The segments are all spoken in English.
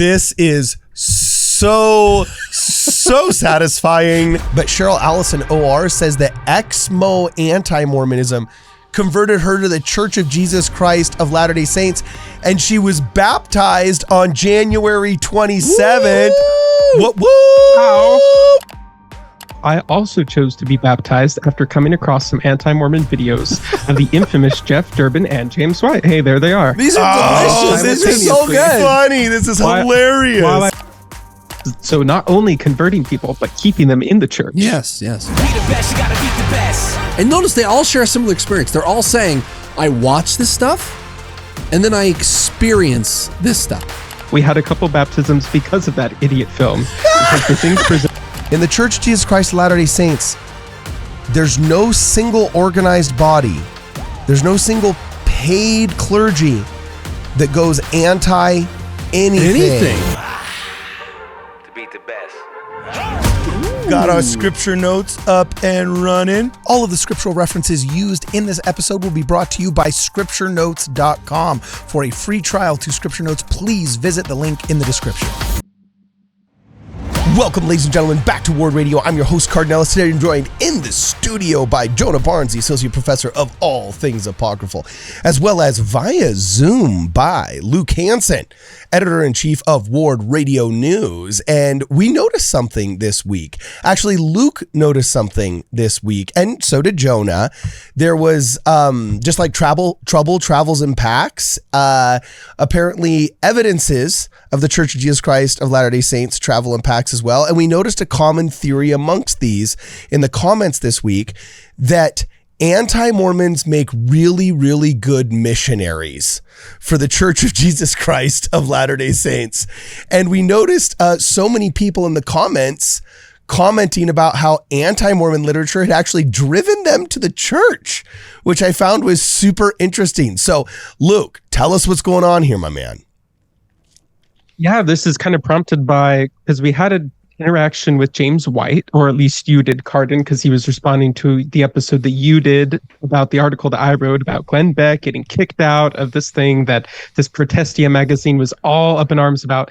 This is so satisfying. But Cheryl Allison OR says that Exmo Anti-Mormonism converted her to the Church of Jesus Christ of Latter-day Saints, and she was baptized on January 27th. Woo! Woo! I also chose to be baptized after coming across some anti-Mormon videos of the infamous Jeff Durban and James White. Hey, there they are. These are delicious. This is so good. Funny. This is hilarious. So not only converting people, but keeping them in the church. Yes. Be the best, you gotta beat the best. And notice they all share a similar experience. They're all saying, I watch this stuff, and then I experience this stuff. We had a couple baptisms because of that idiot film. Because the things presented in the Church of Jesus Christ of Latter-day Saints, there's no single organized body. There's no single paid clergy that goes anti-anything. To beat the best. Got our scripture notes up and running. All of the scriptural references used in this episode will be brought to you by scripturenotes.com. For a free trial to Scripture Notes, please visit the link in the description. Welcome, ladies and gentlemen, back to Ward Radio. I'm your host, Cardinellis. Today I'm joined in the studio by Jonah Barnes, the Associate Professor of All Things Apocryphal, as well as via Zoom by Luke Hansen, Editor-in-Chief of Ward Radio News. And we noticed something this week. Actually, Luke noticed something this week, and so did Jonah. There was, just like trouble travels in packs, apparently evidences of the Church of Jesus Christ of Latter-day Saints travel in packs as well. And we noticed a common theory amongst these in the comments this week that anti-Mormons make really, really good missionaries for the Church of Jesus Christ of Latter-day Saints. And we noticed so many people in the comments commenting about how anti-Mormon literature had actually driven them to the church, which I found was super interesting. So, Luke, tell us what's going on here, my man. Yeah, this is kind of prompted by, because we had an interaction with James White, or at least you did, Cardin, because he was responding to the episode that you did about the article that I wrote about Glenn Beck getting kicked out of this thing that this Protestia magazine was all up in arms about.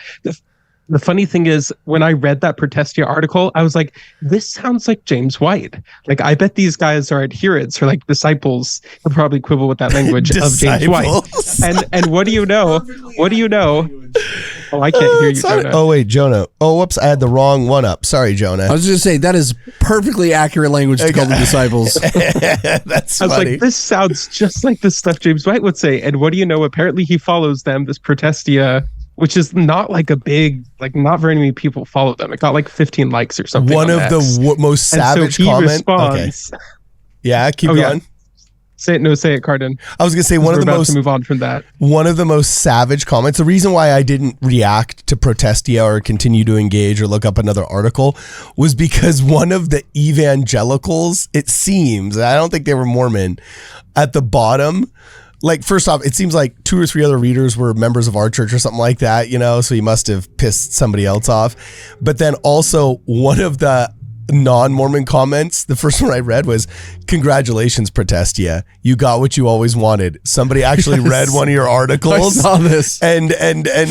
The funny thing is, when I read that Protestia article, I was like, this sounds like James White. Like, I bet these guys are adherents or like disciples. They'll probably quibble with that language of James White. And what do you know? What do you know? Oh, I can't hear you, Jonah. Oh, wait, Jonah. Oh, whoops, I had the wrong one up. Sorry, Jonah. I was just going to say, that is perfectly accurate language to call the disciples. That's funny. I was like, this sounds just like the stuff James White would say. And what do you know? Apparently he follows them, this Protestia, which is not like a big, like not very many people follow them. It got like 15 likes or something. One of the most savage comments. Okay. Yeah, keep going. Yeah. Say it, Cardin. I was gonna say one of the most to move on from that. One of the most savage comments. The reason why I didn't react to Protestia or continue to engage or look up another article was because one of the evangelicals, it seems, I don't think they were Mormon, at the bottom. Like, first off, it seems like 2 or 3 other readers were members of our church or something like that, you know, so he must have pissed somebody else off. But then also one of the non-Mormon comments, the first one I read was, "Congratulations, Protestia. You got what you always wanted." Somebody actually read one of your articles. I saw this. And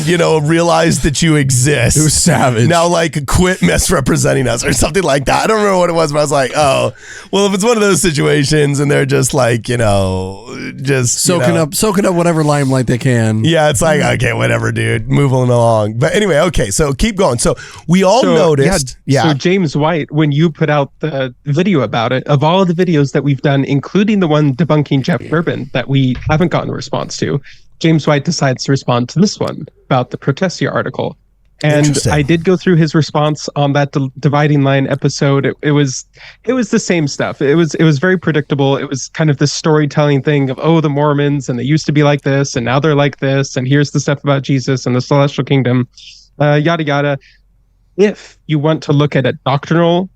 you know, realized that you exist. It was savage. Now, like, quit misrepresenting us or something like that. I don't remember what it was, but I was like, oh, well, if it's one of those situations and they're just like, you know, just soaking up whatever limelight they can. Yeah, it's like, okay, whatever, dude, moving along. But anyway, okay, so keep going. So we all noticed. Yeah. So James White, when you put out the video about it, of all of the videos that we've done, including the one debunking Jeff Durban that we haven't gotten a response to, James White decides to respond to this one about the Protestia article. And I did go through his response on that Dividing Line episode. It was the same stuff. It was very predictable. It was kind of the storytelling thing of, oh, the Mormons, and they used to be like this, and now they're like this, and here's the stuff about Jesus and the celestial kingdom, yada yada. If you want to look at a doctrinal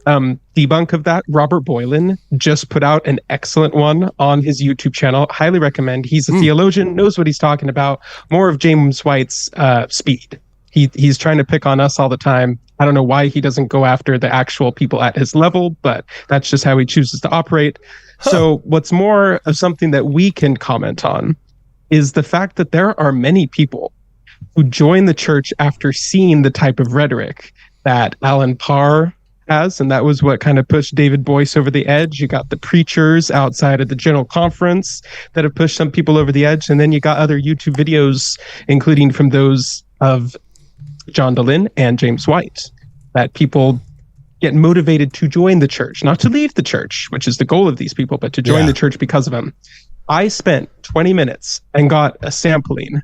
debunk of that, Robert Boylan just put out an excellent one on his YouTube channel. Highly recommend. He's a theologian, knows what he's talking about. More of James White's speed. He's trying to pick on us all the time. I don't know why he doesn't go after the actual people at his level, but that's just how he chooses to operate. So what's more of something that we can comment on is the fact that there are many people who join the church after seeing the type of rhetoric that Alan Parr has, and that was what kind of pushed David Boyce over the edge. You got the preachers outside of the General Conference that have pushed some people over the edge, and then you got other YouTube videos, including from those of John Dehlin and James White, that people get motivated to join the church, not to leave the church, which is the goal of these people, but to join the church because of them. I spent 20 minutes and got a sampling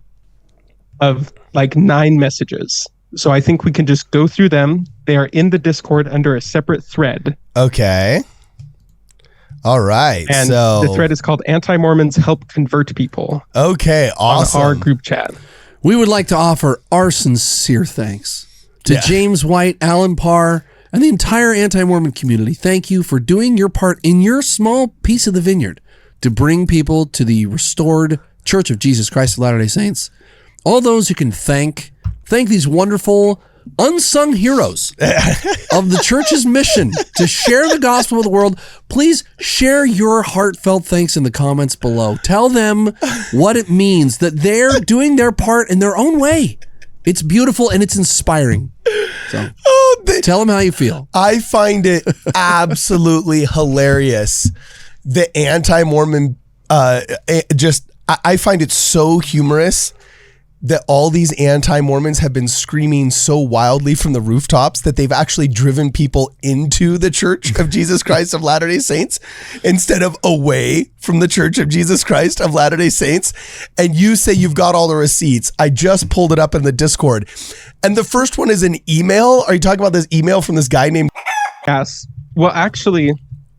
of like 9 messages. So I think we can just go through them. They are in the Discord under a separate thread. Okay. All right. And so the thread is called Anti-Mormons Help Convert People. Okay, awesome. On our group chat. We would like to offer our sincere thanks to James White, Alan Parr, and the entire anti-Mormon community. Thank you for doing your part in your small piece of the vineyard to bring people to the restored Church of Jesus Christ of Latter-day Saints. All those who can thank these wonderful unsung heroes of the church's mission to share the gospel with the world. Please share your heartfelt thanks in the comments below. Tell them what it means that they're doing their part in their own way. It's beautiful and it's inspiring. So tell them how you feel. I find it absolutely hilarious. The anti-Mormon, I find it so humorous that all these anti-Mormons have been screaming so wildly from the rooftops that they've actually driven people into the Church of Jesus Christ of Latter-day Saints instead of away from the Church of Jesus Christ of Latter-day Saints. And you say you've got all the receipts. I just pulled it up in the Discord. And the first one is an email. Are you talking about this email from this guy named? Yes. Well, actually,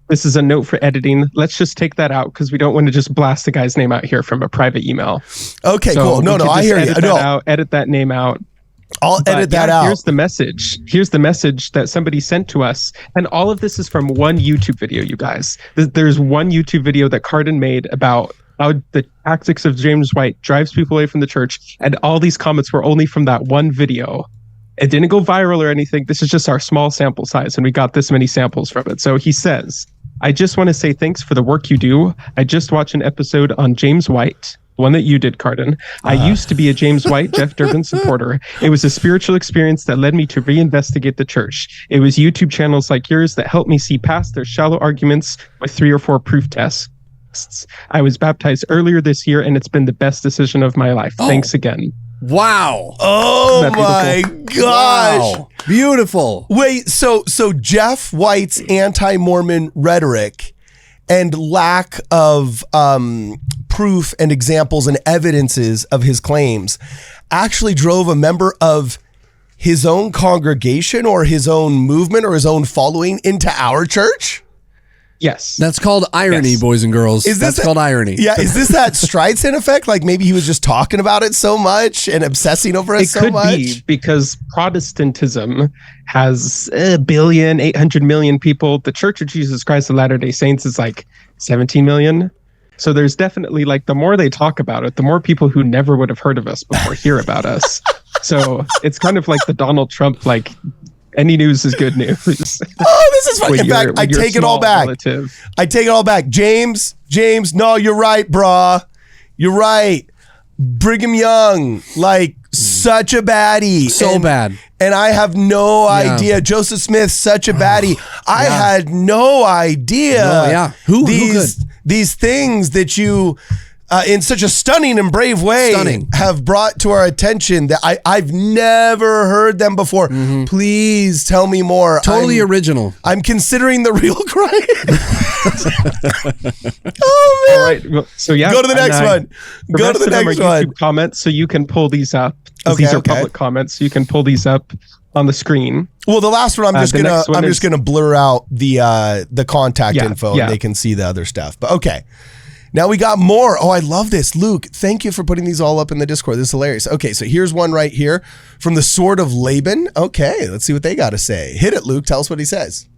this is a note for editing. Let's just take that out because we don't want to just blast the guy's name out here from a private email. Okay, so cool. No, I hear you. Edit that name out. I'll edit that out. Here's the message. Here's the message that somebody sent to us. And all of this is from one YouTube video, you guys. There's one YouTube video that Cardin made about how the tactics of James White drives people away from the church. And all these comments were only from that one video. It didn't go viral or anything. This is just our small sample size. And we got this many samples from it. So he says, I just want to say thanks for the work you do. I just watched an episode on James White, one that you did, Cardin. I used to be a James White, Jeff Durbin supporter. It was a spiritual experience that led me to reinvestigate the church. It was YouTube channels like yours that helped me see past their shallow arguments with 3 or 4 proof tests. I was baptized earlier this year, and it's been the best decision of my life. Thanks again. Wow. Oh my gosh. Wow. Beautiful. Wait, so Jeff White's anti-Mormon rhetoric and lack of proof and examples and evidences of his claims actually drove a member of his own congregation or his own movement or his own following into our church? Yes. That's called irony, boys and girls. That's called irony. Yeah. Is this that Streisand effect? Like maybe he was just talking about it so much and obsessing over it so much? It could be because Protestantism has 1,800,000,000 people. The Church of Jesus Christ of Latter-day Saints is like 17 million. So there's definitely like the more they talk about it, the more people who never would have heard of us before hear about us. So it's kind of like the Donald Trump, like, any news is good news. Oh, this is fun. In fact, I take it all back. I take it all back. James, no, you're right, brah. You're right. Brigham Young, like such a baddie. So bad. And I have no idea. Joseph Smith, such a baddie. I had no idea. Who these things that you in such a stunning and brave way have brought to our attention that I've never heard them before. Mm-hmm. Please tell me more. Totally original. I'm considering the real crime. Oh man. All right. Well, so yeah. Go to the next one. Go to the next one. YouTube comments so you can pull these up. These are public comments, so you can pull these up on the screen. Well, the last one I'm just gonna blur out the contact info and they can see the other stuff. But okay. Now we got more. Oh, I love this. Luke, thank you for putting these all up in the Discord. This is hilarious. Okay, so here's one right here from the Sword of Laban. Okay, let's see what they got to say. Hit it, Luke. Tell us what he says.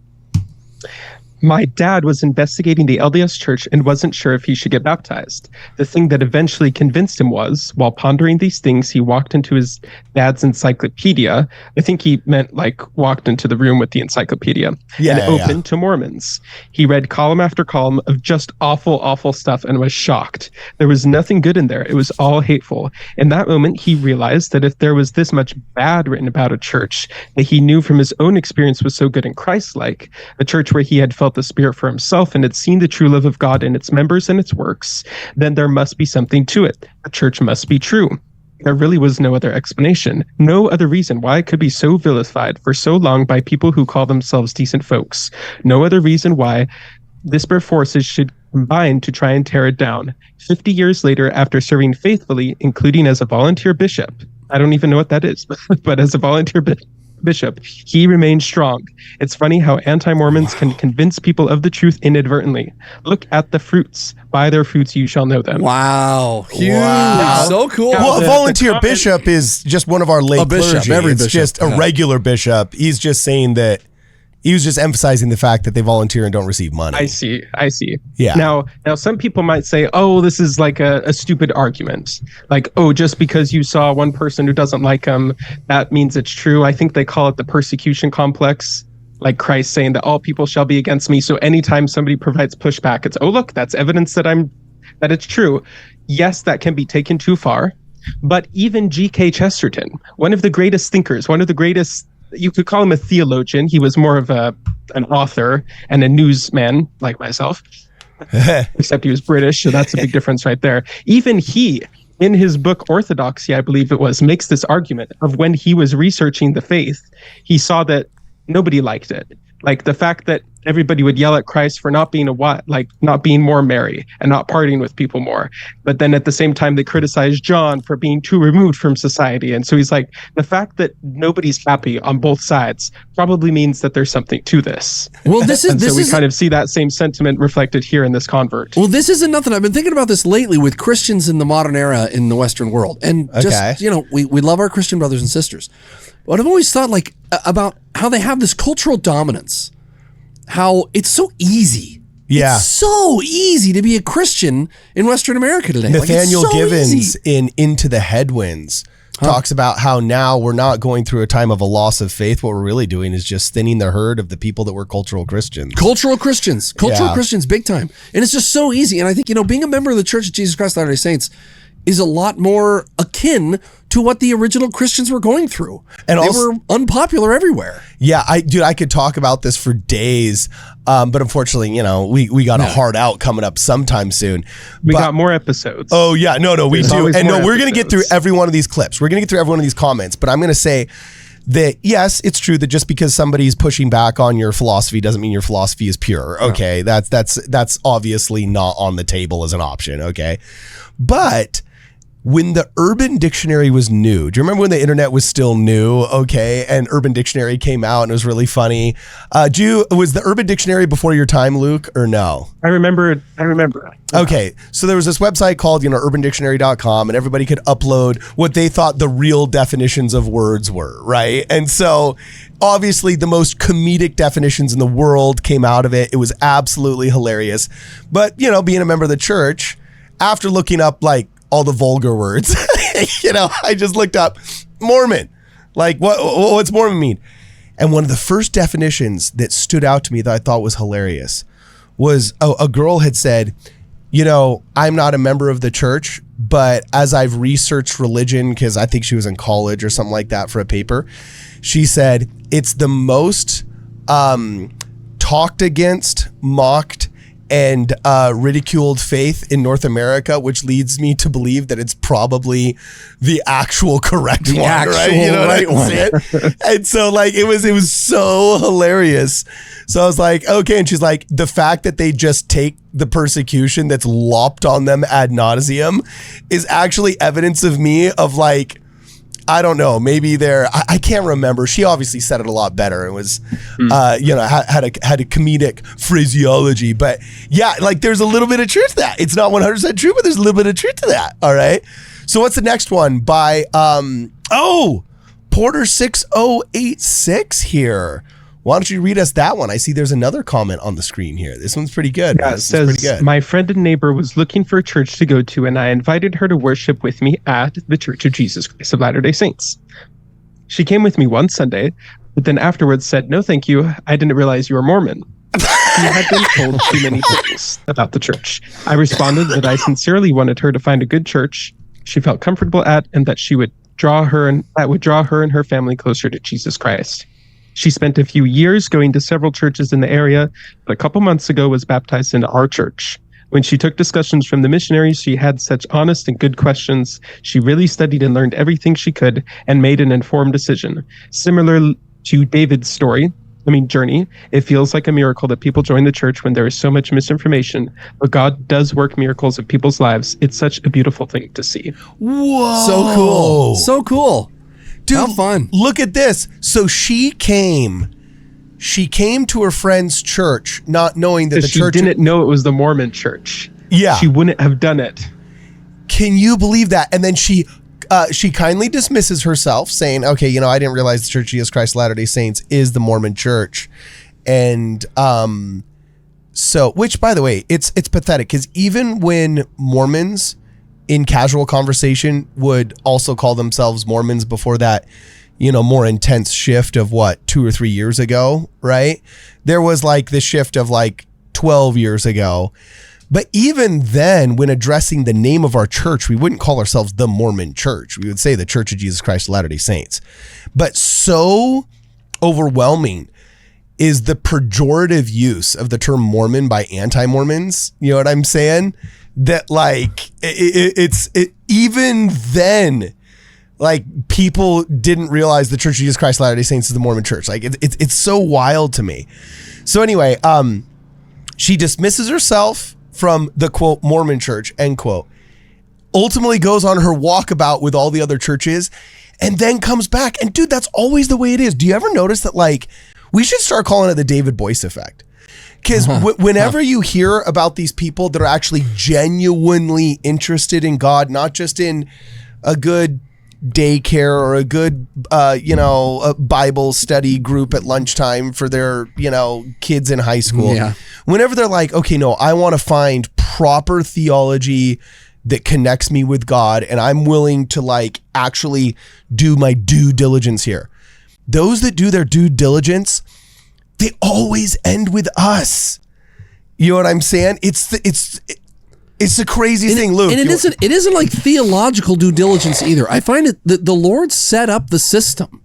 My dad was investigating the LDS Church and wasn't sure if he should get baptized. The thing that eventually convinced him was, while pondering these things, he walked into his dad's encyclopedia. I think he meant like walked into the room with the encyclopedia and opened to Mormons. He read column after column of just awful, awful stuff and was shocked. There was nothing good in there. It was all hateful. In that moment, he realized that if there was this much bad written about a church that he knew from his own experience was so good and Christ-like, a church where he had felt the Spirit for himself and had seen the true love of God in its members and its works, then there must be something to it. The church must be true. There really was no other explanation, no other reason why it could be so vilified for so long by people who call themselves decent folks. No other reason why disparate forces should combine to try and tear it down. 50 years later, after serving faithfully, including as a volunteer bishop, I don't even know what that is, but as a volunteer bishop, he remained strong. It's funny how anti-Mormons can convince people of the truth inadvertently. Look at the fruits. By their fruits you shall know them. Wow. Huge. Wow. So cool. Well, a volunteer bishop is just one of our lay clergy. Every it's bishop. just a regular bishop. He's just saying that he was just emphasizing the fact that they volunteer and don't receive money. I see. Yeah. Now some people might say, oh, this is like a stupid argument. Like, oh, just because you saw one person who doesn't like him, that means it's true. I think they call it the persecution complex. Like Christ saying that all people shall be against me. So anytime somebody provides pushback, it's, oh, look, that's evidence that it's true. Yes, that can be taken too far. But even G.K. Chesterton, one of the greatest thinkers, one of the greatest, you could call him a theologian. He was more of an author and a newsman like myself, except he was British. So that's a big difference right there. Even he, in his book Orthodoxy, I believe it was, makes this argument of when he was researching the faith, he saw that nobody liked it. Like the fact that everybody would yell at Christ for not being not being more merry and not partying with people more. But then at the same time, they criticized John for being too removed from society. And so he's like, the fact that nobody's happy on both sides probably means that there's something to this. Well, so we kind of see that same sentiment reflected here in this convert. Well, this isn't nothing. I've been thinking about this lately with Christians in the modern era in the Western world. And just, we love our Christian brothers and sisters. But I've always thought about how they have this cultural dominance, how it's so easy. Yeah. It's so easy to be a Christian in Western America today. Nathaniel Givens in Into the Headwinds talks about how now we're not going through a time of a loss of faith. What we're really doing is just thinning the herd of the people that were cultural Christians. Cultural Christians, big time. And it's just so easy. And I think, being a member of the Church of Jesus Christ of Latter-day Saints is a lot more akin to what the original Christians were going through. And they were unpopular everywhere. Yeah, I could talk about this for days, but unfortunately, we got a hard out coming up sometime soon. We got more episodes. Oh yeah, no, we do. And we're going to get through every one of these clips. We're going to get through every one of these comments, but I'm going to say that yes, it's true that just because somebody's pushing back on your philosophy doesn't mean your philosophy is pure. Okay, that's obviously not on the table as an option. Okay, but when the Urban Dictionary was new, do you remember when the internet was still new? Okay, and Urban Dictionary came out and it was really funny. Was the Urban Dictionary before your time, Luke, or no? I remember. Okay, so there was this website called, urbandictionary.com, and everybody could upload what they thought the real definitions of words were, right? And so obviously the most comedic definitions in the world came out of it. It was absolutely hilarious. But, being a member of the church, after looking up all the vulgar words, I just looked up Mormon. What's Mormon mean? And one of the first definitions that stood out to me that I thought was hilarious was a girl had said, I'm not a member of the church, but as I've researched religion, because I think she was in college or something like that for a paper, she said it's the most talked against, mocked, and ridiculed faith in North America, which leads me to believe that it's probably the actual correct one, right? You know right what I'm saying? And so it was so hilarious. So I was like, okay. And she's like, the fact that they just take the persecution that's lopped on them ad nauseum is actually evidence of me of I don't know, maybe I can't remember. She obviously said it a lot better. It was, had a comedic phraseology, but yeah, there's a little bit of truth to that. It's not 100% true, but there's a little bit of truth to that. All right. So what's the next one by, Porter 6086 here. Why don't you read us that one? I see there's another comment on the screen here. This one's pretty good. Yeah, it says, my friend and neighbor was looking for a church to go to, and I invited her to worship with me at the Church of Jesus Christ of Latter-day Saints. She came with me one Sunday, but then afterwards said, no, thank you. I didn't realize you were Mormon. She had been told too many things about the church. I responded that I sincerely wanted her to find a good church she felt comfortable at, and that would draw her and her family closer to Jesus Christ. She spent a few years going to several churches in the area, but a couple months ago was baptized into our church. When she took discussions from the missionaries, she had such honest and good questions. She really studied and learned everything she could and made an informed decision. Similar to David's journey, it feels like a miracle that people join the church when there is so much misinformation, but God does work miracles in people's lives. It's such a beautiful thing to see. Whoa. So cool. So cool. Dude, how fun. Look at this. So she came to her friend's church, not knowing that the church... She didn't know it was the Mormon church. Yeah. She wouldn't have done it. Can you believe that? And then she kindly dismisses herself, saying, okay, I didn't realize the Church of Jesus Christ of Latter-day Saints is the Mormon church. And so, which, by the way, it's pathetic, because even when Mormons in casual conversation would also call themselves Mormons before that, more intense shift of 2 or 3 years ago, right? There was like the shift of 12 years ago. But even then, when addressing the name of our church, we wouldn't call ourselves the Mormon church. We would say the Church of Jesus Christ of Latter-day Saints. But so overwhelming is the pejorative use of the term Mormon by anti-Mormons. You know what I'm saying? That even then, people didn't realize the Church of Jesus Christ of Latter-day Saints is the Mormon church. It's so wild to me. So anyway, she dismisses herself from the quote Mormon church, end quote, ultimately goes on her walkabout with all the other churches, and then comes back. And dude, that's always the way it is. Do you ever notice that we should start calling it the David Boyce effect? Because whenever you hear about these people that are actually genuinely interested in God, not just in a good daycare or a good, a Bible study group at lunchtime for their, kids in high school. Yeah. Whenever they're like, okay, no, I want to find proper theology that connects me with God, and I'm willing to actually do my due diligence here. Those that do their due diligence, they always end with us. You know what I'm saying? It's the craziest thing, Luke. And it isn't like theological due diligence either. I find it that the Lord set up the system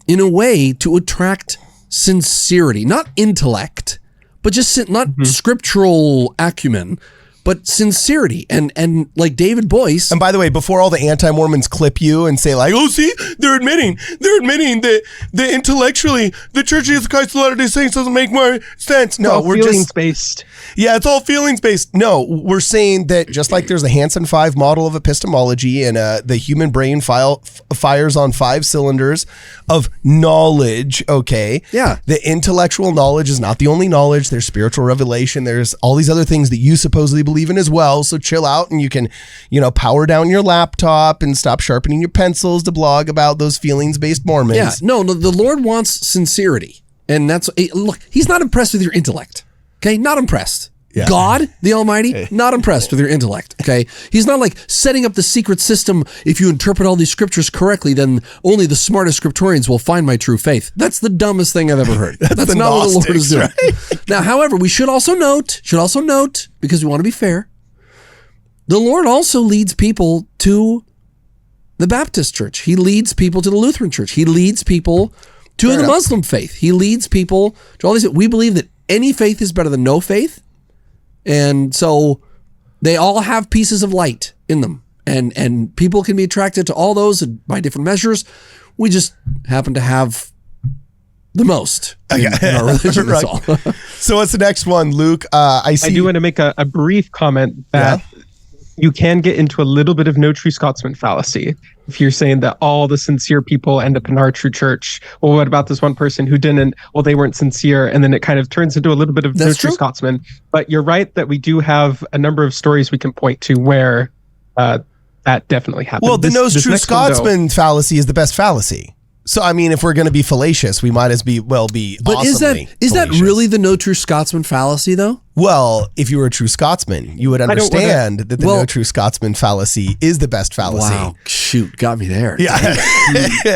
in a way to attract sincerity, not intellect, but just not scriptural acumen, but sincerity. And like David Boyce. And by the way, before all the anti-Mormons clip you and say oh, see, they're admitting that intellectually the Church of Jesus Christ of Latter-day Saints doesn't make more sense. No, we're feelings based. Yeah, it's all feelings based. No, we're saying that just like there's the Hansen 5 model of epistemology, and the human brain fires on 5 cylinders of knowledge. Okay. Yeah. The intellectual knowledge is not the only knowledge. There's spiritual revelation. There's all these other things that you supposedly believe in as well. So chill out, and you can, power down your laptop and stop sharpening your pencils to blog about those feelings-based Mormons. Yeah, no, the Lord wants sincerity. And look, he's not impressed with your intellect. Okay, not impressed. Yeah. God, the Almighty, not impressed with your intellect. Okay, he's not setting up the secret system. If you interpret all these scriptures correctly, then only the smartest scriptorians will find my true faith. That's the dumbest thing I've ever heard. That's not what the Lord is doing. Right? Now, however, we should also note, because we want to be fair, the Lord also leads people to the Baptist church. He leads people to the Lutheran church. He leads people to the Muslim faith. He leads people to all these. We believe that any faith is better than no faith. And so they all have pieces of light in them. And people can be attracted to all those by different measures. We just happen to have the most in our religion. That's all. So what's the next one, Luke? I do want to make a brief comment that you can get into a little bit of no true Scotsman fallacy if you're saying that all the sincere people end up in our true church. Well, what about this one person who didn't? Well, they weren't sincere. And then it kind of turns into a little bit of no true Scotsman. But you're right that we do have a number of stories we can point to where that definitely happened. Well, the no true Scotsman fallacy is the best fallacy. So, I mean, if we're going to be fallacious, we might as well be But awesomely is that fallacious. really the no true Scotsman fallacy, though? Well, if you were a true Scotsman, you would understand that the no true Scotsman fallacy is the best fallacy. Wow, shoot, got me there. Yeah.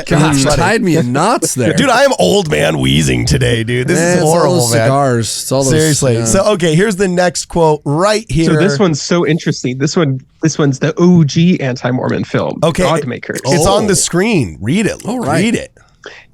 God, you tied me in knots there. Dude, I am old man wheezing today, dude. This is horrible, it's all those man. cigars. It's all those, Seriously. yeah. So, okay, here's the next quote right here. So this one's so interesting. This one's the OG anti-Mormon film, Okay. Godmakers. It's on the screen. Read it. All right. Read it.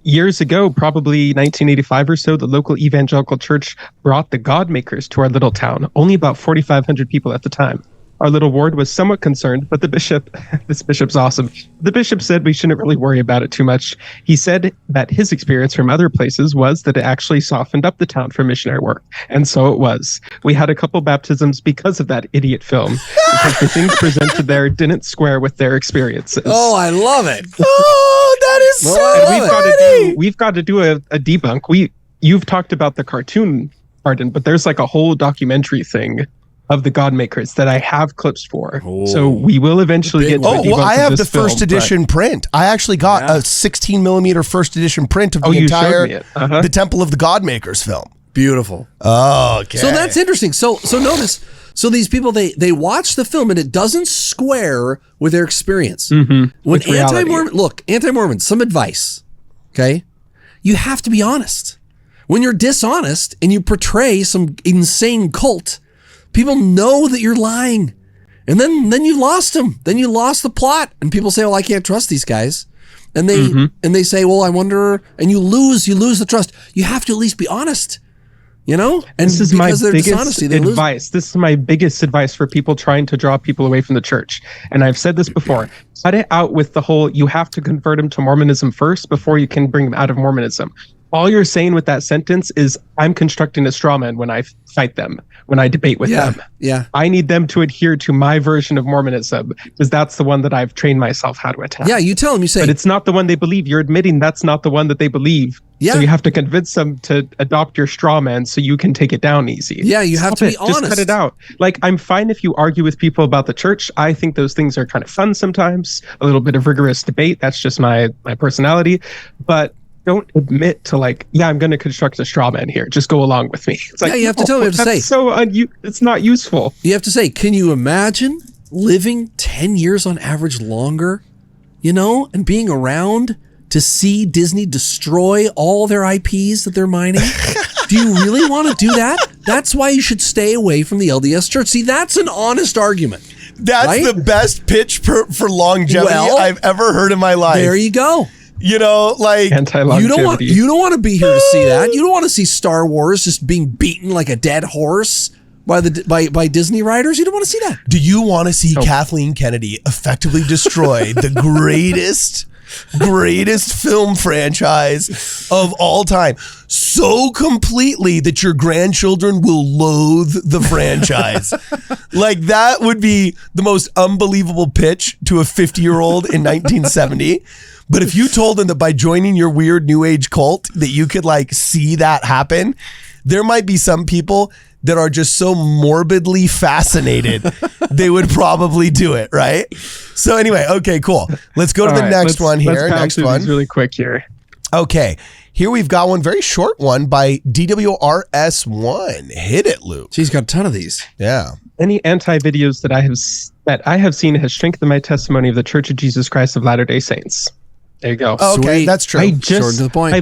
Years ago, probably 1985 or so, the local evangelical church brought the Godmakers to our little town. Only about 4,500 people at the time. Our little ward was somewhat concerned, but the bishop, this bishop's awesome. The bishop said we shouldn't really worry about it too much. He said that his experience from other places was that it actually softened up the town for missionary work. And so it was. We had a couple baptisms because of that idiot film, because the things presented there didn't square with their experiences. Oh, I love it. Oh, that is so And we've got to do a debunk. You've talked about the cartoon, Arden, but there's like a whole documentary thing of the Godmakers that I have clips for. So we will eventually get to a debunk I of have this the first film, edition print. I actually got a 16 millimeter first edition print of the you entire showed me it. the Temple of the Godmakers film. Beautiful. Okay. So that's interesting. So notice, so these people, they watch the film and it doesn't square with their experience. When With reality. anti-Mormon, some advice, okay? You have to be honest. When you're dishonest and you portray some insane cult, people know that you're lying. And then you lost them. Then you lost the plot. And people say, well, I can't trust these guys. And they say, well, I wonder, and you lose the trust. You have to at least be honest. You know, and this is my biggest they lose. advice. This is my biggest advice for people trying to draw people away from the church. And I've said this before. Cut it out with the whole, you have to convert them to Mormonism first before you can bring them out of Mormonism. All you're saying with that sentence is, I'm constructing a straw man when I fight them, when I debate with them. Yeah. I need them to adhere to my version of Mormonism because that's the one that I've trained myself how to attack. Yeah, you tell them, you say, but it's not the one they believe. You're admitting that's not the one that they believe. Yeah. So you have to convince them to adopt your straw man so you can take it down easy. Yeah, you have to be honest. Just cut it out. Like, I'm fine if you argue with people about the church. I think those things are kind of fun sometimes. A little bit of rigorous debate. That's just my personality. But don't admit to like, yeah, I'm going to construct a straw man here. Just go along with me. It's like, you have to tell them, you have to say. It's not useful. You have to say, can you imagine living 10 years on average longer, you know, and being around to see Disney destroy all their IPs that they're mining? Do you really want to do that? That's why you should stay away from the LDS Church. See, that's an honest argument. That's right? the best pitch for longevity I've ever heard in my life. There you go. You know, like anti-longevity. You don't want to be here to see that. You don't want to see Star Wars just being beaten like a dead horse by Disney writers. You don't want to see that. Do you want to see Kathleen Kennedy effectively destroy the greatest film franchise of all time so completely that your grandchildren will loathe the franchise? Like, that would be the most unbelievable pitch to a 50-year-old in 1970. But if you told them that by joining your weird new age cult that you could like see that happen, there might be some people that are just so morbidly fascinated, they would probably do it, right? So anyway, okay, cool. Let's go to the next one here. Next one. Really quick here. Okay, here we've got one very short one by DWRS1. Hit it, Luke. She's got a ton of these. Yeah. Any anti-videos that I have seen has strengthened my testimony of the Church of Jesus Christ of Latter-day Saints. There you go. Oh, okay, Sweet. that's true. Short to the point. I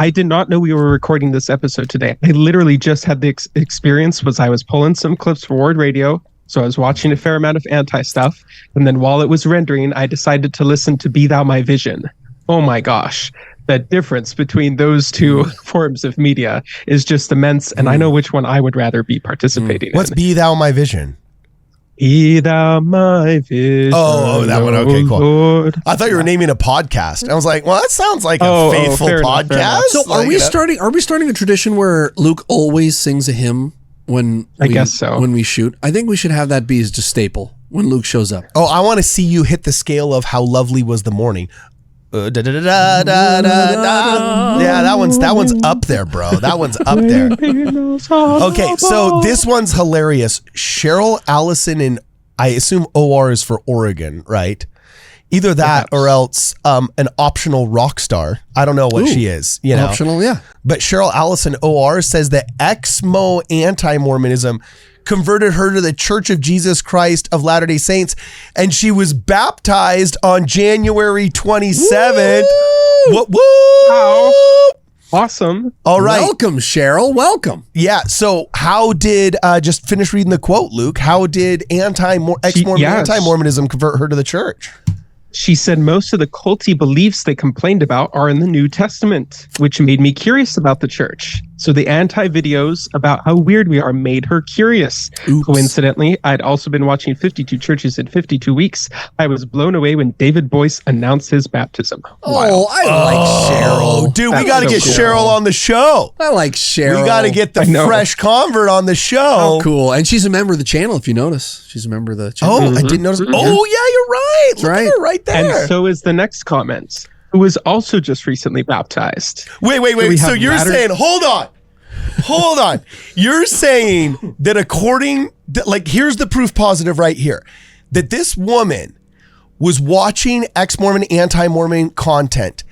did not know we were recording this episode today. I literally just had the experience was I was pulling some clips for Ward Radio. So I was watching a fair amount of anti stuff. And then while it was rendering, I decided to listen to Be Thou My Vision. Oh my gosh. The difference between those two forms of media is just immense. And I know which one I would rather be participating in. What's Be Thou My Vision? Be thou my vision. Oh, that one. Okay, cool. Lord. I thought you were naming a podcast. I was like, well, that sounds like a faithful podcast. So are we starting a tradition where Luke always sings a hymn when I guess so. When we shoot? I think we should have that be just staple when Luke shows up. Oh, I want to see you hit the scale of How Lovely Was the Morning. Yeah, that one's up there, bro. That one's up there. Okay, so this one's hilarious. Cheryl, Allison, and I assume OR is for Oregon, right? Either that or else an optional rock star. I don't know what she is. You know, optional, yeah. But Cheryl Allison OR says that Exmo Anti-Mormonism converted her to the Church of Jesus Christ of Latter-day Saints, and she was baptized on January 27th. Woo! Wow. Awesome. All right. Welcome, Cheryl. Welcome. Yeah. So how did, just finish reading the quote, Luke, how did Anti-Mormonism convert her to the church? She said most of the culty beliefs they complained about are in the New Testament, which made me curious about the church. So the anti-videos about how weird we are made her curious. Oops. Coincidentally, I'd also been watching 52 Churches in 52 Weeks. I was blown away when David Boyce announced his baptism. Oh, I like Cheryl. Dude, we That's got to so get cool. Cheryl on the show. I like Cheryl. We got to get the fresh convert on the show. Oh, cool. And she's a member of the channel, if you notice. She's a member of the channel. Oh, I didn't notice. Oh, yeah, you're right. That's Look right. at her right there. And so is the next comment, who was also just recently baptized. Wait. we So have you're latter- saying, hold on. You're saying that here's the proof positive right here, that this woman was watching ex-Mormon, anti-Mormon content,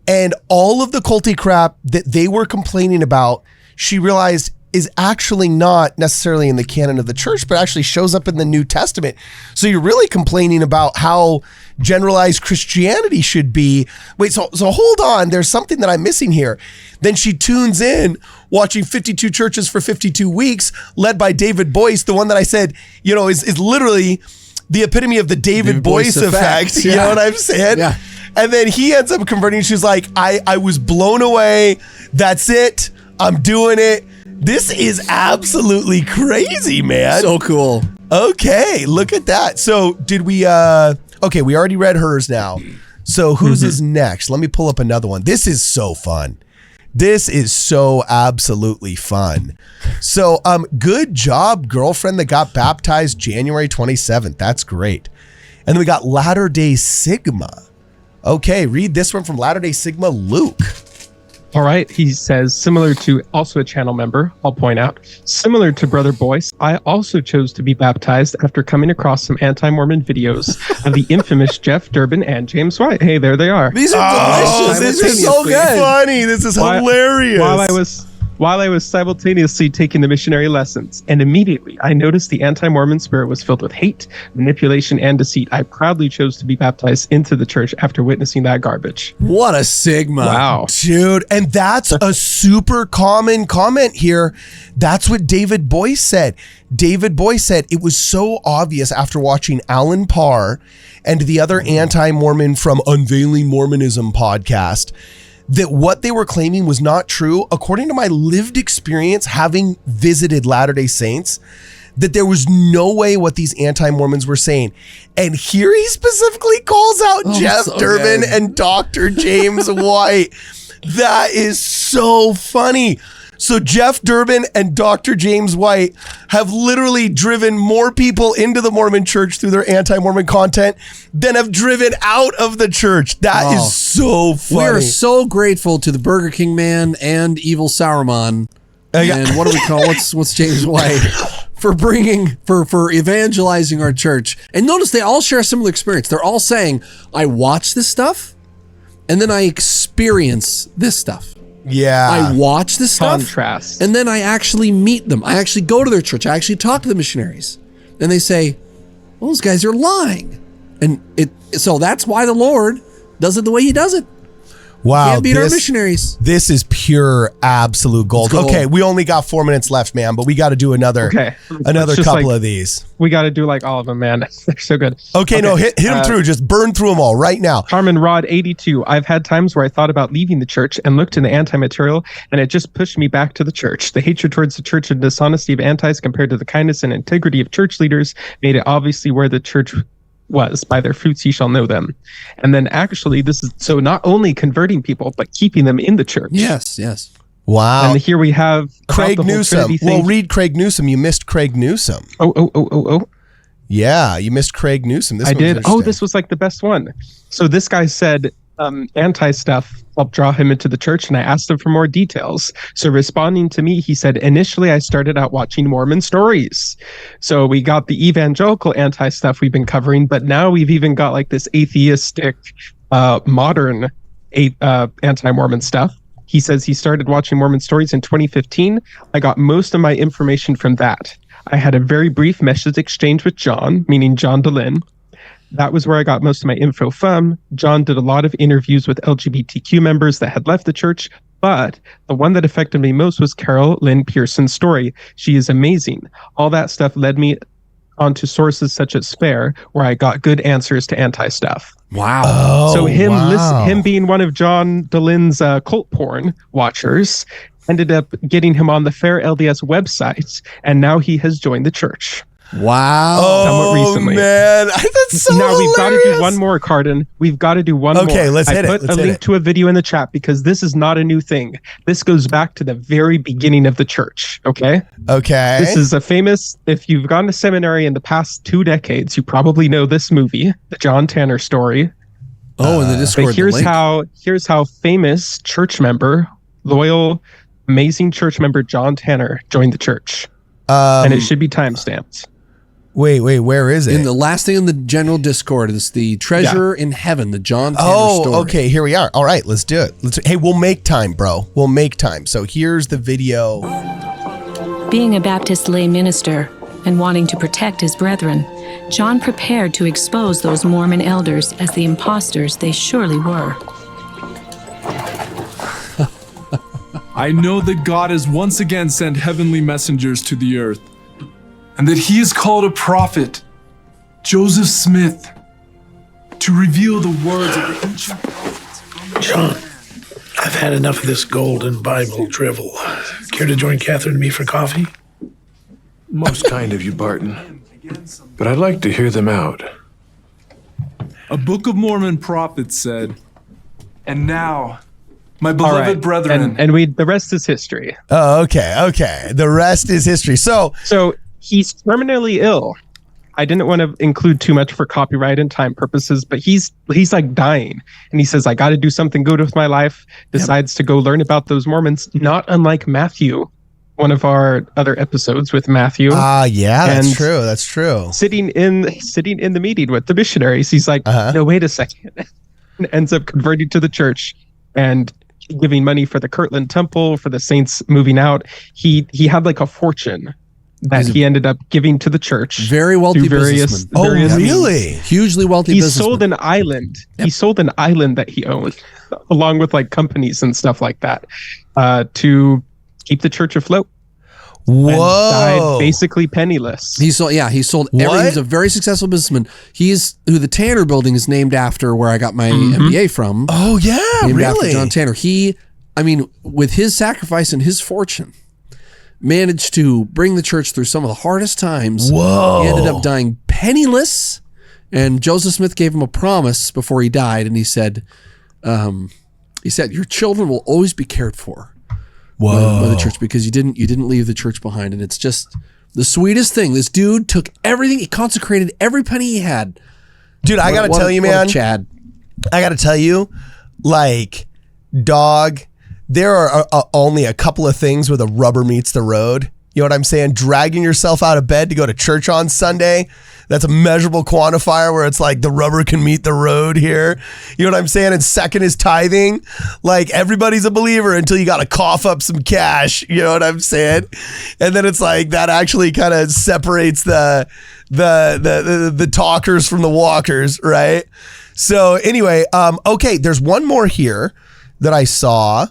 and all of the culty crap that they were complaining about, she realized is actually not necessarily in the canon of the church, but actually shows up in the New Testament. So you're really complaining about how generalized Christianity should be. Wait, so hold on. There's something that I'm missing here. Then she tunes in watching 52 Churches for 52 Weeks, led by David Boyce, the one that I said, is literally the epitome of the David Boyce effect. Yeah. You know what I'm saying? Yeah. And then he ends up converting. She's like, I was blown away. That's it. I'm doing it. This is absolutely crazy, man. So cool. Okay, look at that. So did we, okay, we already read hers now. So whose is next? Let me pull up another one. This is so fun. This is so absolutely fun. So good job, girlfriend that got baptized January 27th. That's great. And then we got Latter-day Sigma. Okay, read this one from Latter-day Sigma, Luke. All right, he says, similar to also a channel member, I'll point out, similar to Brother Boyce, I also chose to be baptized after coming across some anti-Mormon videos of the infamous Jeff Durbin and James White. Hey, there they are. These are delicious. This is so funny. This is hilarious. While I was simultaneously taking the missionary lessons, and immediately I noticed the anti-Mormon spirit was filled with hate, manipulation, and deceit. I proudly chose to be baptized into the church after witnessing that garbage. What a Sigma. Wow. Dude, and that's a super common comment here. That's what David Boyce said. David Boyce said it was so obvious after watching Alan Parr and the other anti-Mormon from Unveiling Mormonism podcast that what they were claiming was not true. According to my lived experience having visited Latter-day Saints, that there was no way what these anti-Mormons were saying. And here he specifically calls out Jeff Durbin and Dr. James White. That is so funny. So Jeff Durbin and Dr. James White have literally driven more people into the Mormon church through their anti-Mormon content than have driven out of the church. That is so funny. We are so grateful to the Burger King man and Evil Sauron. And what do we call what's James White for evangelizing our church. And notice they all share a similar experience. They're all saying, I watch this stuff and then I experience this stuff. Yeah. I watch this stuff. Contrast. And then I actually meet them. I actually go to their church. I actually talk to the missionaries. And they say, well, those guys are lying. And so that's why the Lord does it the way he does it. Wow. Can't beat our missionaries. This is pure absolute gold. Okay, we only got 4 minutes left, man, but we got to do another couple of these. We got to do like all of them, man. They're so good. Okay, no, hit them through. Just burn through them all right now. Carmen Rod 82. I've had times where I thought about leaving the church and looked in the anti-material, and it just pushed me back to the church. The hatred towards the church and dishonesty of antis compared to the kindness and integrity of church leaders made it obviously where the church was. By their fruits ye shall know them. And then actually this is so not only converting people but keeping them in the church. Yes. Wow. And here we have Craig Newsom. Well, read Craig Newsom. You missed Craig Newsom. Oh. Yeah, you missed Craig Newsom. I did. Oh, this was like the best one. So this guy said, anti-stuff helped draw him into the church, and I asked him for more details. So responding to me, he said, initially I started out watching Mormon stories. So we got the evangelical anti-stuff we've been covering, but now we've even got like this atheistic, modern anti-Mormon stuff. He says he started watching Mormon stories in 2015. I got most of my information from that. I had a very brief message exchange with John, meaning John Dehlin. That was where I got most of my info from. John did a lot of interviews with LGBTQ members that had left the church, but the one that affected me most was Carol Lynn Pearson's story. She is amazing. All that stuff led me onto sources such as Fair, where I got good answers to anti-stuff. Wow. Oh, So wow. him being one of John Dehlin's cult porn watchers ended up getting him on the Fair LDS website, and now he has joined the church. Wow. Somewhat recently. Man, that's so Now we've got to do hilarious. one more, Cardin. We've got to do one more. Okay, let's hit it. I put Let's a hit link it. to a video in the chat because this is not a new thing. This goes back to the very beginning of the church. Okay. Okay. This is a famous, if you've gone to seminary in the past 2 decades, you probably know this movie, the John Tanner story. Oh, in the Discord. But here's how famous church member, loyal, amazing church member John Tanner joined the church. And it should be timestamped. Wait, where is it? In the last thing in the general Discord is the treasure in heaven, the John Tanner story. Okay, here we are. All right, let's do it. Hey, we'll make time, bro. We'll make time. So here's the video. Being a Baptist lay minister and wanting to protect his brethren, John prepared to expose those Mormon elders as the impostors they surely were. I know that God has once again sent heavenly messengers to the earth, and that he has called a prophet, Joseph Smith, to reveal the words of the ancient prophets. John, I've had enough of this golden Bible drivel. Care to join Catherine and me for coffee? Most kind of you, Barton. But I'd like to hear them out. A Book of Mormon prophets said, "And now, my All beloved right. brethren." And the rest is history. Oh, okay. The rest is history. So He's terminally ill. I didn't want to include too much for copyright and time purposes, but he's like dying. And he says, I got to do something good with my life. Decides to go learn about those Mormons, not unlike Matthew, one of our other episodes with Matthew. yeah, that's And true. That's true. Sitting in the meeting with the missionaries, he's like, no, wait a second. And ends up converting to the church and giving money for the Kirtland Temple, for the saints moving out. He had like a fortune that he ended up giving to the church. Very wealthy businessman. Oh, really? Hugely wealthy He businessman. sold an island. Yep. He sold an island that he owned, along with like companies and stuff like that, to keep the church afloat. Whoa! And died basically penniless. He sold everything. He's a very successful businessman. He's who the Tanner Building is named after, where I got my MBA from. Oh yeah, named after really? John Tanner. With his sacrifice and his fortune, managed to bring the church through some of the hardest times. Whoa! He ended up dying penniless, and Joseph Smith gave him a promise before he died, and he said, "Your children will always be cared for." By the church, because you didn't leave the church behind. And it's just the sweetest thing. This dude took everything, he consecrated every penny he had. Dude, I gotta tell you, man, Chad, I gotta tell you, like, dog, there are only a couple of things where the rubber meets the road. You know what I'm saying? Dragging yourself out of bed to go to church on Sunday, that's a measurable quantifier where it's like the rubber can meet the road here. You know what I'm saying? And second is tithing. Like, everybody's a believer until you got to cough up some cash. You know what I'm saying? And then it's like that actually kind of separates the talkers from the walkers, right? So anyway, okay, there's one more here that I saw.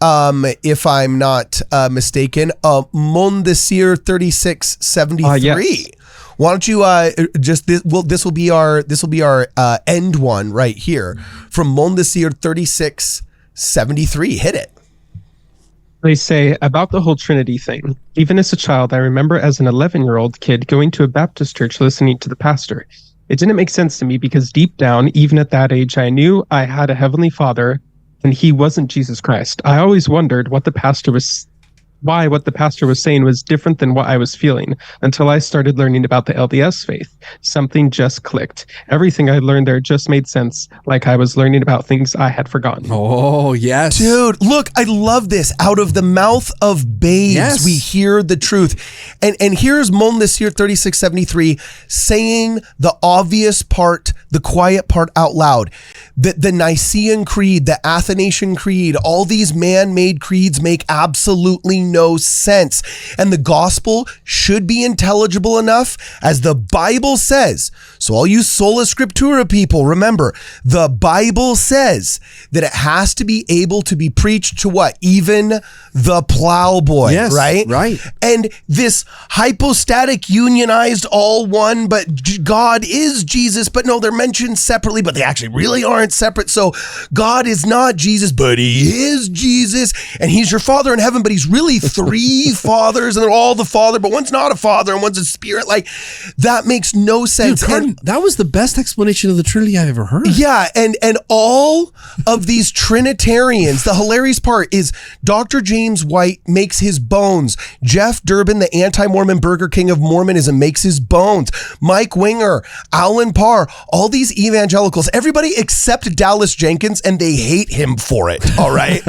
If I'm not mistaken, Mondesir 3673. Yes. Why don't you this will be our end one right here from Mondesir 3673. Hit it. They say about the whole Trinity thing. Even as a child, I remember as an 11-year-old kid going to a Baptist church listening to the pastor. It didn't make sense to me because deep down, even at that age, I knew I had a heavenly Father and he wasn't Jesus Christ. I always wondered what the pastor was why what the pastor was saying was different than what I was feeling until I started learning about the LDS faith. Something just clicked. Everything I learned there just made sense, like I was learning about things I had forgotten. Oh, yes. Dude, look, I love this. Out of the mouth of babes, we hear the truth. And here's Mon this year, 3673, saying the obvious part, the quiet part out loud. The Nicene Creed, the Athanasian Creed, all these man-made creeds make absolutely no sense. And the gospel should be intelligible enough, as the Bible says. So all you sola scriptura people, remember, the Bible says that it has to be able to be preached to what? Even the plowboy, right? Right. And this hypostatic, unionized, all one, but God is Jesus, but no, they're mentioned separately, but they actually really aren't separate. So God is not Jesus, but he is Jesus, and he's your father in heaven, but he's really three fathers, and they're all the father, but one's not a father and one's a spirit. Like, that makes no sense. Dude, Carden, that was the best explanation of the Trinity I've ever heard. Yeah, and all of these Trinitarians, the hilarious part is Dr. James White makes his bones. Jeff Durban, the anti-Mormon Burger King of Mormonism, makes his bones. Mike Winger, Alan Parr, all these evangelicals, everybody except Dallas Jenkins, and they hate him for it, all right?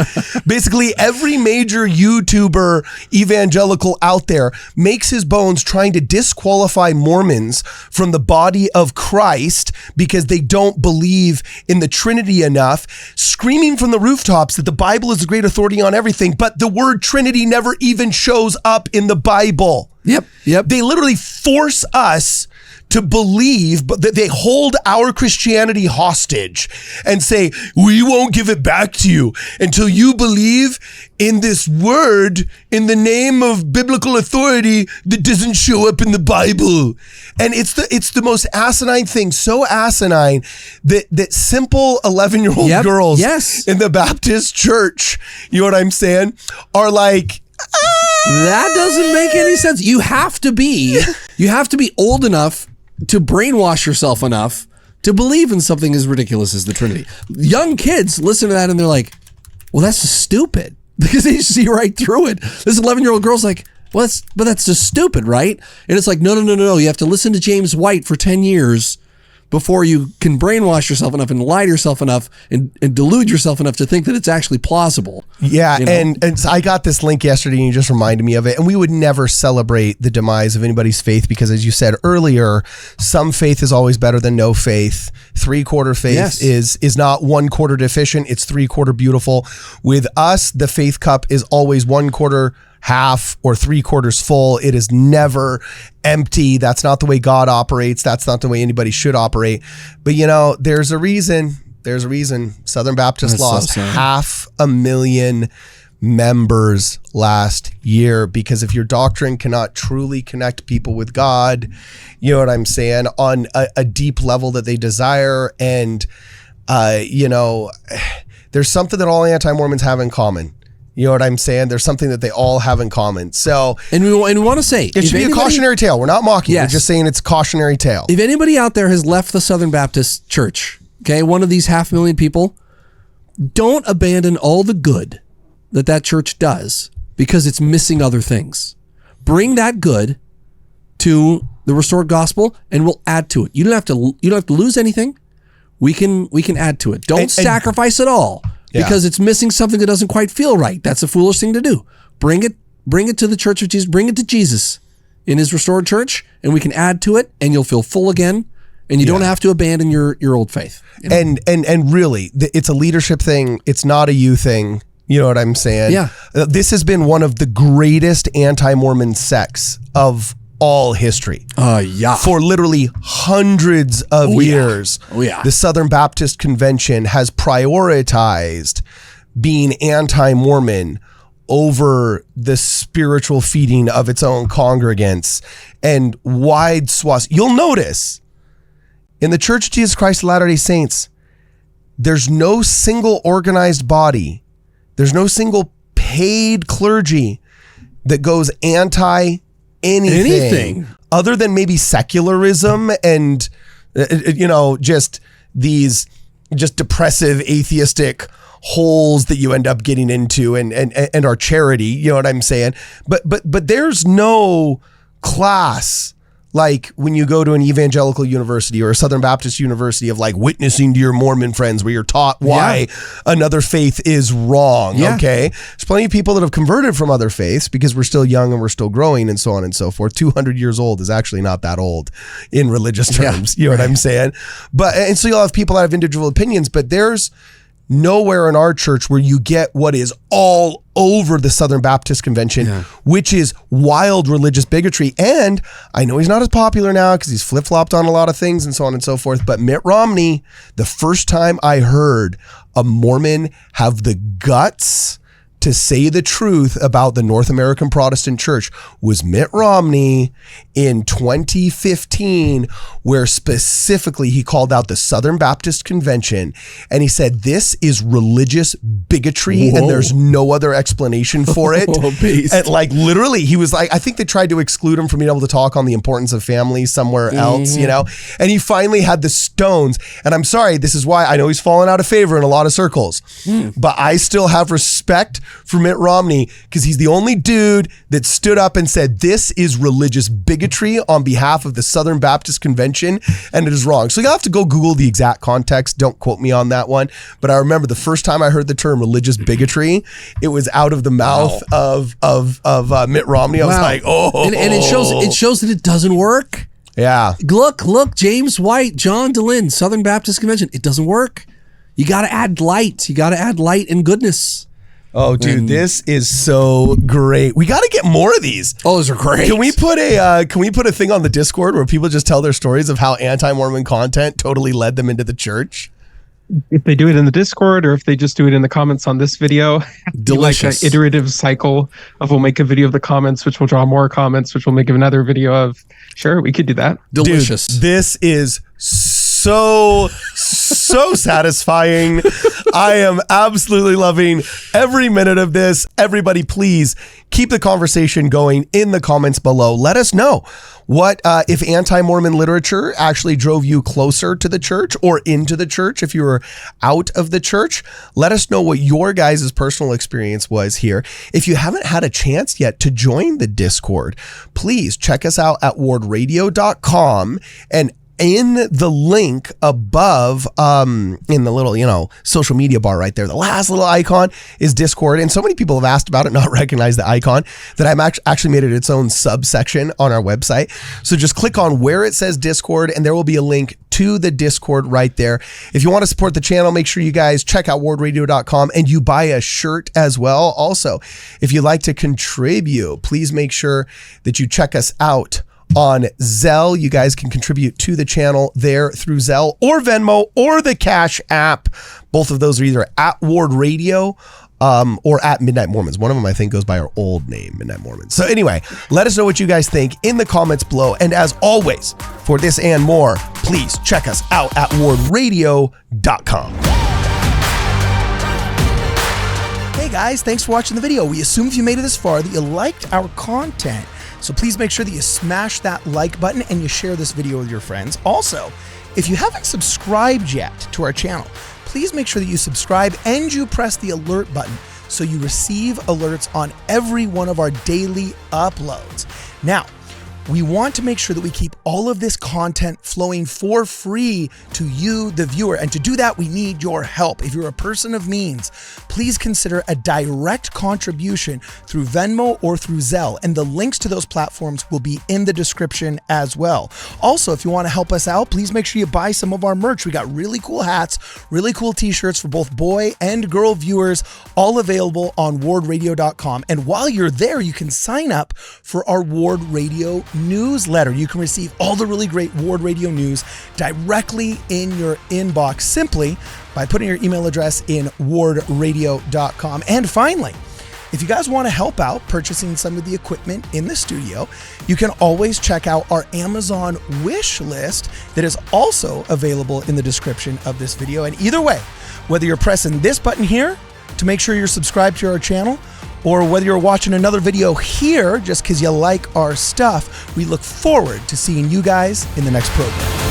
Basically, every major YouTuber evangelical out there makes his bones trying to disqualify Mormons from the body of Christ because they don't believe in the Trinity enough, screaming from the rooftops that the Bible is the great authority on everything, but the word Trinity never even shows up in the Bible. Yep. They literally force us to believe, but that they hold our Christianity hostage and say, we won't give it back to you until you believe in this word in the name of biblical authority that doesn't show up in the Bible. And it's the most asinine thing, so asinine that simple 11-year-old girls in the Baptist church, you know what I'm saying, are like, that doesn't make any sense. You have to be old enough to brainwash yourself enough to believe in something as ridiculous as the Trinity. Young kids listen to that and they're like, well, that's just stupid, because they see right through it. This 11-year-old girl's like, well, that's just stupid, right? And it's like, no. You have to listen to James White for 10 years before you can brainwash yourself enough and lie to yourself enough and delude yourself enough to think that it's actually plausible. Yeah, you know? and so I got this link yesterday and you just reminded me of it. And we would never celebrate the demise of anybody's faith because, as you said earlier, some faith is always better than no faith. 3/4 faith is not 1/4 deficient, it's 3/4 beautiful. With us, the faith cup is always 1/4 half or 3/4 full. It is never empty. That's not the way God operates. That's not the way anybody should operate. But there's a reason. Southern Baptist lost 500,000 members last year because if your doctrine cannot truly connect people with God, you know what I'm saying, on a deep level that they desire, and there's something that all anti-Mormons have in common. You know what I'm saying? There's something that they all have in common. So, and we want to say it should be a cautionary tale. We're not mocking. We're just saying it's a cautionary tale. If anybody out there has left the Southern Baptist Church, okay, one of these 500,000 people, don't abandon all the good that church does because it's missing other things. Bring that good to the restored gospel, and we'll add to it. You don't have to lose anything. We can add to it. Don't sacrifice it all. Yeah. Because it's missing something that doesn't quite feel right. That's a foolish thing to do. Bring it to the church of Jesus. Bring it to Jesus in his restored church, and we can add to it, and you'll feel full again, and you don't have to abandon your old faith. You know? And really, it's a leadership thing. It's not a you thing. You know what I'm saying? Yeah. This has been one of the greatest anti-Mormon sects of all history. For literally hundreds of years. The Southern Baptist Convention has prioritized being anti-Mormon over the spiritual feeding of its own congregants and wide swaths. You'll notice in the Church of Jesus Christ of Latter-day Saints, there's no single organized body, there's no single paid clergy that goes anything other than maybe secularism and just these depressive atheistic holes that you end up getting into and our charity, you know what I'm saying? But there's no class like when you go to an evangelical university or a Southern Baptist university of like witnessing to your Mormon friends where you're taught why another faith is wrong. Yeah. Okay. There's plenty of people that have converted from other faiths because we're still young and we're still growing and so on and so forth. 200 years old is actually not that old in religious terms. You know what I'm saying? And so you'll have people that have individual opinions, but there's nowhere in our church where you get what is all over the Southern Baptist Convention, which is wild religious bigotry. And I know he's not as popular now because he's flip-flopped on a lot of things and so on and so forth. But Mitt Romney, the first time I heard a Mormon have the guts to say the truth about the North American Protestant Church was Mitt Romney in 2015, where specifically he called out the Southern Baptist Convention and he said, this is religious bigotry and there's no other explanation for it. And like literally he was like, I think they tried to exclude him from being able to talk on the importance of family somewhere else, you know, and he finally had the stones. And I'm sorry, this is why I know he's fallen out of favor in a lot of circles, but I still have respect for Mitt Romney because he's the only dude that stood up and said this is religious bigotry on behalf of the Southern Baptist Convention and it is wrong. So you'll have to go Google the exact context. Don't quote me on that one. But I remember the first time I heard the term religious bigotry, it was out of the mouth of Mitt Romney. I was like, oh. And it shows that it doesn't work. Yeah. Look, James White, John DeLynn, Southern Baptist Convention. It doesn't work. You got to add light. You got to add light and goodness. Oh, dude, this is so great. We got to get more of these. Oh, those are great. Can we put a thing on the Discord where people just tell their stories of how anti-Mormon content totally led them into the church? If they do it in the Discord or if they just do it in the comments on this video, delicious. Like an iterative cycle of we'll make a video of the comments, which will draw more comments, which will make another video of. Sure, we could do that. Delicious. Dude, this is so satisfying. I am absolutely loving every minute of this. Everybody, please keep the conversation going in the comments below. Let us know what if anti-Mormon literature actually drove you closer to the church or into the church if you were out of the church. Let us know what your guys' personal experience was here. If you haven't had a chance yet to join the Discord, please check us out at wardradio.com and in the link above, in the little, social media bar right there, the last little icon is Discord. And so many people have asked about it, not recognize the icon, that I've actually made it its own subsection on our website. So just click on where it says Discord and there will be a link to the Discord right there. If you want to support the channel, make sure you guys check out wardradio.com and you buy a shirt as well. Also, if you'd like to contribute, please make sure that you check us out on Zelle. You guys can contribute to the channel there through Zelle or Venmo or the Cash App. Both of those are either at Ward Radio or at Midnight Mormons. One of them, I think, goes by our old name, Midnight Mormons. So anyway, let us know what you guys think in the comments below. And as always, for this and more, please check us out at wardradio.com. Hey guys, thanks for watching the video. We assume if you made it this far that you liked our content. So please make sure that you smash that like button and you share this video with your friends. Also, if you haven't subscribed yet to our channel, please make sure that you subscribe and you press the alert button so you receive alerts on every one of our daily uploads. Now, we want to make sure that we keep all of this content flowing for free to you, the viewer. And to do that, we need your help. If you're a person of means, please consider a direct contribution through Venmo or through Zelle. And the links to those platforms will be in the description as well. Also, if you want to help us out, please make sure you buy some of our merch. We got really cool hats, really cool t-shirts for both boy and girl viewers, all available on wardradio.com. And while you're there, you can sign up for our Ward Radio newsletter. You can receive all the really great Ward Radio news directly in your inbox simply by putting your email address in wardradio.com. And finally, if you guys want to help out purchasing some of the equipment in the studio, you can always check out our Amazon wish list that is also available in the description of this video. And either way, whether you're pressing this button here to make sure you're subscribed to our channel, or whether you're watching another video here just because you like our stuff, we look forward to seeing you guys in the next program.